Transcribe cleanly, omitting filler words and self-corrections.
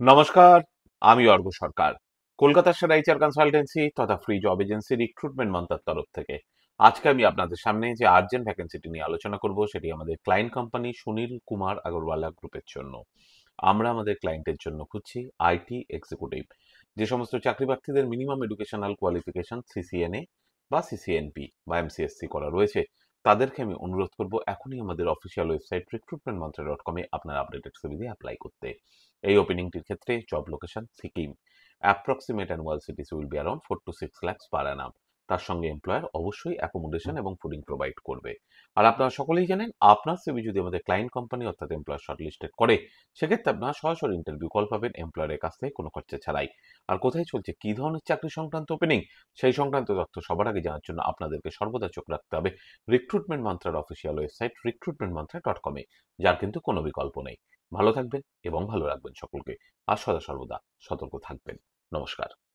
নমস্কার, আমি অর্ঘ্য সরকার। কলকাতার সেরা এইচআর কনসালটেন্সি তথা ফ্রি জব এজেন্সি রিক্রুটমেন্ট মন্ত্রার তরফ থেকে আজকে আমি আপনাদের সামনে যে আর্জেন্ট ভ্যাকেন্সিটি নিয়ে আলোচনা করব সেটি আমাদের ক্লায়েন্ট কোম্পানি সুনীল কুমার আগরওয়ালা গ্রুপের জন্য। আমরা আমাদের ক্লায়েন্টের জন্য খুঁজছি আইটি এক্সিকিউটিভ। যে সমস্ত চাকরি প্রার্থীদের মিনিমাম এডুকেশনাল কোয়ালিফিকেশন সিসিএনএ বা সিসিএনপি বা এমসিএসসি করা রয়েছে, তাদেরকে আমি অনুরোধ করব এখনই আমাদের অফিসিয়াল ওয়েবসাইট recruitmentmantra.com-এ আপনার আপডেটেড সিভি দিয়ে অ্যাপ্লাই করতে। এই ওপেনিংটির ক্ষেত্রে job location Sikkim. Approximate annual CTC will be around 4 to 6 lakhs পার অ্যানাম। তার সঙ্গে এমপ্লয়ার অবশ্যই অ্যাকোমোডেশন এবং ফুডিং প্রোভাইড করবে। আর আপনারা সকলেই জানেন, আপনার সিভি যদি আমাদের ক্লায়েন্ট কোম্পানি অর্থাৎ এমপ্লয়ার শর্টলিস্টেড করে, সেক্ষেত্রে আপনারা সরাসরি ইন্টারভিউ কল পাবেন এমপ্লয়ারের কাছ থেকে কোনো খরচা ছাড়াই। আর কোথায় চলছে, কী ধরনের চাকরি সংক্রান্ত ওপেনিং, সেই সংক্রান্ত তথ্য সবার আগে জানার জন্য আপনাদেরকে সর্বদা চোখ রাখতে হবে রিক্রুটমেন্ট মন্ত্রার অফিসিয়াল ওয়েবসাইট recruitmentmantra.com-এ, যার কিন্তু কোনো বিকল্প নেই। ভালো থাকবেন এবং ভালো রাখবেন সকলকে। আর সদা সর্বদা সতর্ক থাকবেন। নমস্কার।